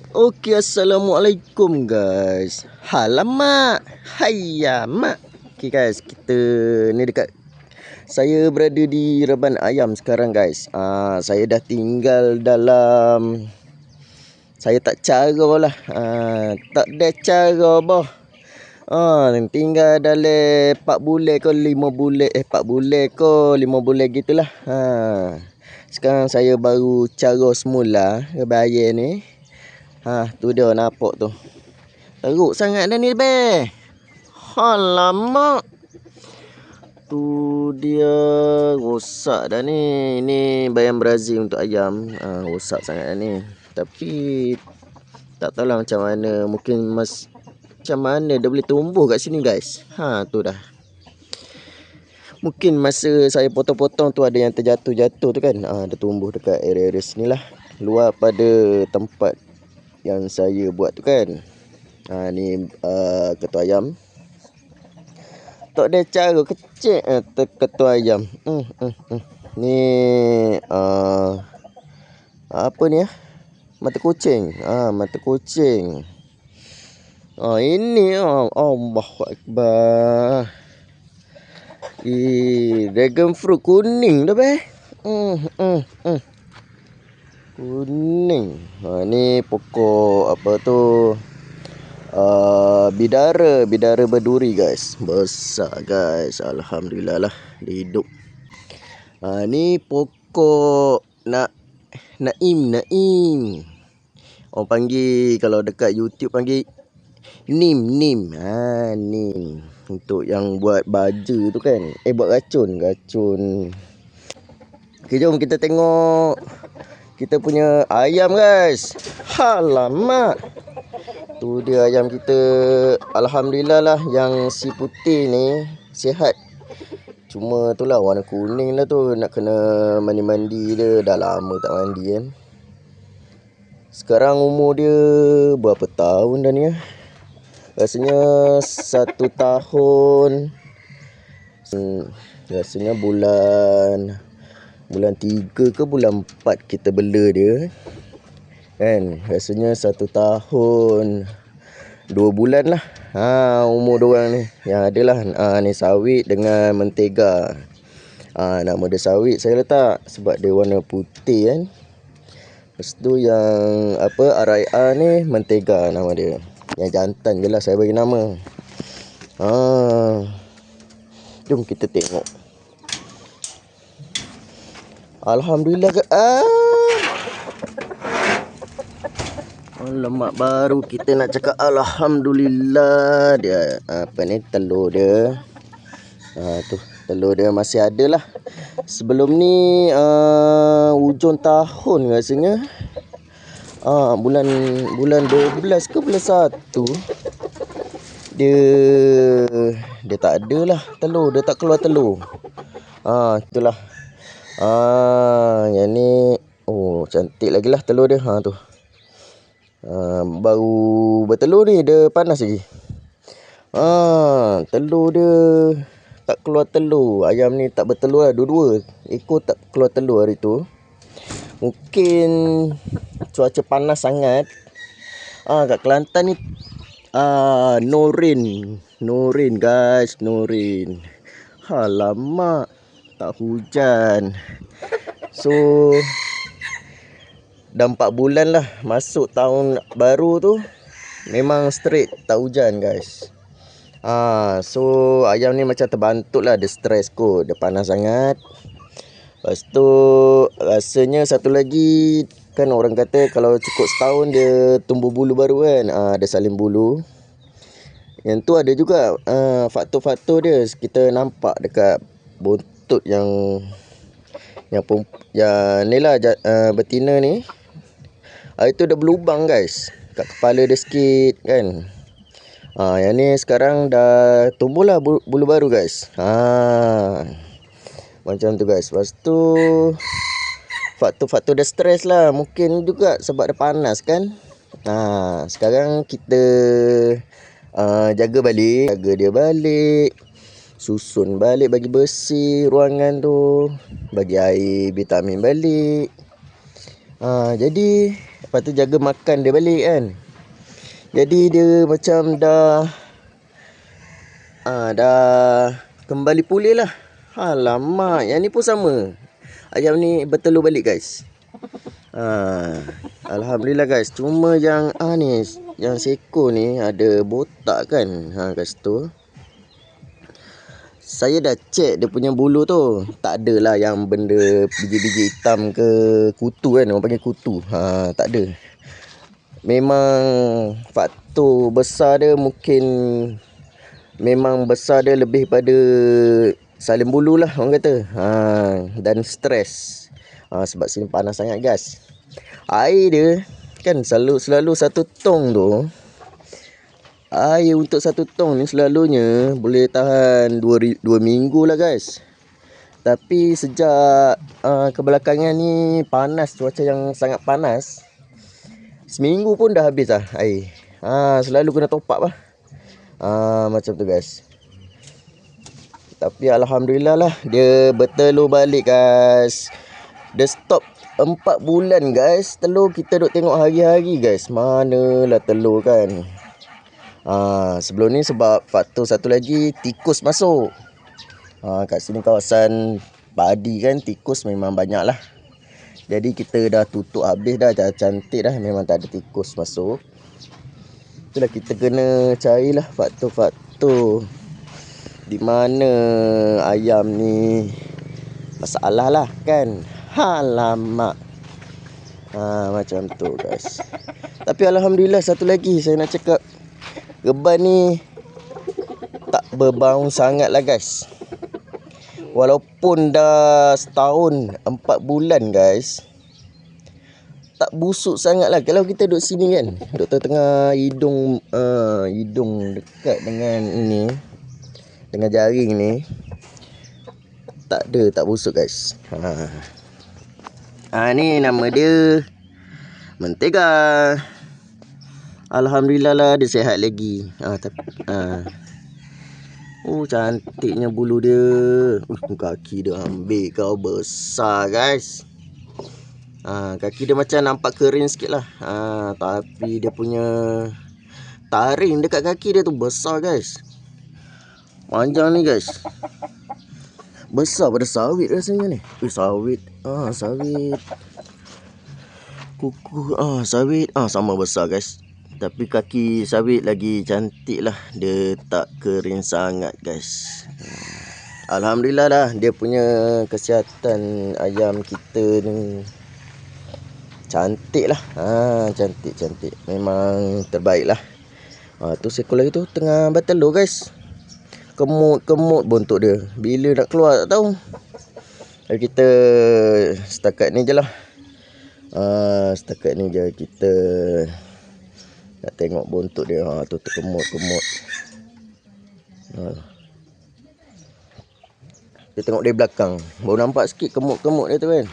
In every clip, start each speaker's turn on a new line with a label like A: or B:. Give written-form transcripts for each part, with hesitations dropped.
A: Okey, Assalamualaikum guys. Halamak. Hayya mak. Okey guys, kita ni dekat, saya berada di Reban Ayam sekarang guys. Saya dah tinggal dalam, saya tak cara lah. Tak ada cara boh. Tinggal dalam 4 bulan ke 5 bulan, 4 bulan ke 5 bulan gitulah. Sekarang saya baru cara semula bayar ni. Tu dia nampak tu. Teruk sangat dah ni be. Alamak. Tu dia rosak dah ni. Ni bayam Brazil untuk ayam. Rosak sangat dah ni. Tapi tak tahulah macam mana. Mungkin macam mana dia boleh tumbuh kat sini guys. Tu dah. Mungkin masa saya potong-potong tu ada yang terjatuh-jatuh tu kan. Dia tumbuh dekat area-area sini lah. Luar pada tempat yang saya buat tu kan. Ni ketua ayam. Tak ada cara kecil ketua ayam. Ni apa ni mata kucing. Mata kucing. Ini Allahu Akbar. Dragon fruit kuning dah be. Kuning. Ni pokok apa tu? Bidara berduri guys. Besar guys. Alhamdulillah lah dia hidup. Ni pokok Naim. Orang panggil, kalau dekat YouTube panggil Nim. Nim. Untuk yang buat baja tu kan. Buat racun. Okay, jom kita tengok kita punya ayam guys. Alamak. Tu dia ayam kita. Alhamdulillah lah yang si putih ni sihat. Cuma tu lah warna kuning lah tu. Nak kena mandi-mandi dia. Dah lama tak mandi kan. Sekarang umur dia berapa tahun dah ni Rasanya 1 tahun. Rasanya bulan 3 ke bulan 4 kita bela dia kan. Rasanya 1 tahun 2 bulan lah umur diorang ni. Yang adalah ni sawit dengan mentega. Nama dia sawit saya letak sebab dia warna putih kan. Lepas tu yang RIA ni mentega nama dia. Yang jantan je lah saya bagi nama. Jom kita tengok. Alhamdulillah ke lemak baru kita nak cakap alhamdulillah. Dia telur dia. Tu telur dia masih ada lah. Sebelum ni hujung tahun rasanya. Bulan 12 ke bulan 1 dia tak ada lah telur. Dia tak keluar telur. Itulah. Yang ni cantik lagi lah telur dia. Tu baru bertelur ni. Dia panas lagi. Telur dia tak keluar telur. Ayam ni tak bertelur lah. Dua-dua ekor tak keluar telur hari tu. Mungkin cuaca panas sangat. Kat Kelantan ni no rain guys. No rain. Alamak. Tak hujan. So dah 4 bulan lah masuk tahun baru tu. Memang straight tak hujan guys. So ayam ni macam terbantuk lah. Dia stres kot. Dia panas sangat. Lepas tu rasanya satu lagi kan, orang kata kalau cukup setahun dia tumbuh bulu baru kan. Dia salin bulu. Yang tu ada juga faktor-faktor dia. Kita nampak dekat buntut yang ni lah betina ni. Itu dah berlubang guys. Kat kepala dia sikit kan. Yang ni sekarang dah tumbuh lah bulu baru guys. Macam tu guys. Lepas tu faktor-faktor dia stres lah. Mungkin juga sebab dia panas kan. Sekarang kita jaga dia balik. Susun balik, bagi bersih ruangan tu. Bagi air vitamin balik. Jadi lepas tu jaga makan dia balik kan. Jadi dia macam dah kembali pulih lah. Alamak, yang ni pun sama. Ayam ni bertelur balik guys. Alhamdulillah guys. Cuma yang ni, yang seekor ni ada botak kan. Kat situ. Saya dah check dia punya bulu tu. Tak adalah yang benda biji-biji hitam ke kutu kan. Orang panggil kutu. Tak ada. Memang faktor besar dia mungkin memang besar dia lebih pada salin bulu lah orang kata. Dan stres. Sebab sini panas sangat guys. Air dia kan selalu satu tong tu. Air untuk satu tong ni selalunya boleh tahan 2 minggu lah guys. Tapi sejak kebelakangan ni panas, cuaca yang sangat panas. Seminggu pun dah habis lah air. Selalu kena top up lah. Macam tu guys. Tapi Alhamdulillah lah, dia bertelur balik guys. Dia stop 4 bulan guys. Telur kita duk tengok hari-hari guys. Manalah telur kan. Sebelum ni sebab faktor satu lagi, tikus masuk. Kat sini kawasan padi kan, tikus memang banyak lah. Jadi kita dah tutup habis dah, cantik dah. Memang tak ada tikus masuk. Itulah kita kena carilah faktor-faktor di mana ayam ni masalah lah kan. Alamak. Macam tu guys. Tapi Alhamdulillah satu lagi saya nak cakap, Reban ni tak berbau sangat lah guys. Walaupun dah setahun 4 bulan guys, tak busuk sangat lah. Kalau kita duduk sini kan, duduk tengah hidung dekat dengan ini, dengan jaring ni, tak busuk guys. Ni nama dia Mentega. Alhamdulillah lah dia sihat lagi. Cantiknya bulu dia. Kaki dia ambil kau besar guys. Kaki dia macam nampak kering sikit lah. Tapi dia punya taring dekat kaki dia tu besar guys. Panjang ni guys. Besar pada sawit rasanya ni. Sawit. Sawit. Kuku. Sawit. Sama besar guys. Tapi kaki sawit lagi cantik lah. Dia tak kering sangat guys. Alhamdulillah lah. Dia punya kesihatan ayam kita ni cantik lah. Cantik. Memang terbaik lah. Tu seekor lagi tu tengah bertelur guys. Kemut bontot dia. Bila nak keluar tak tahu. Jadi kita setakat ni je lah. Setakat ni je kita nak tengok bontot dia. Tu kemut. Kita tengok dari belakang. Baru nampak sikit kemut dia tu kan.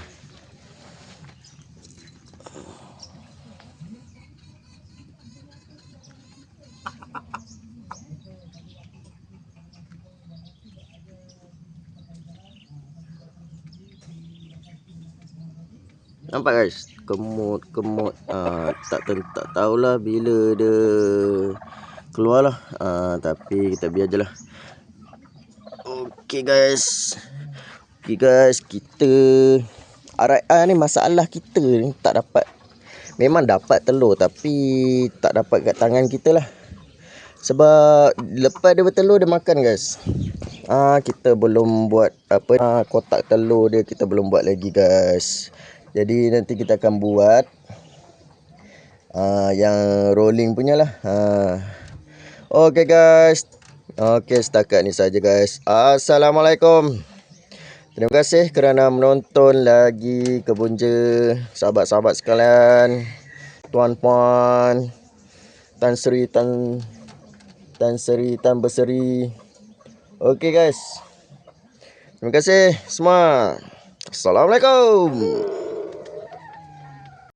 A: Nampak guys, kemut. Tak tahulah bila dia keluar lah. Tapi kita biar je lah. Okey guys, kita RIR ni masalah kita ni tak dapat. Memang dapat telur tapi tak dapat kat tangan kita lah. Sebab lepas dia bertelur dia makan guys. Kita belum buat kotak telur dia, kita belum buat lagi guys. Jadi nanti kita akan buat yang rolling punya lah. Okey guys. Okey, setakat ni saja guys. Assalamualaikum. Terima kasih kerana menonton lagi Kebun Je, sahabat-sahabat sekalian, tuan-puan, Tan Sri, Tan Berseri. Okey guys. Terima kasih semua. Assalamualaikum.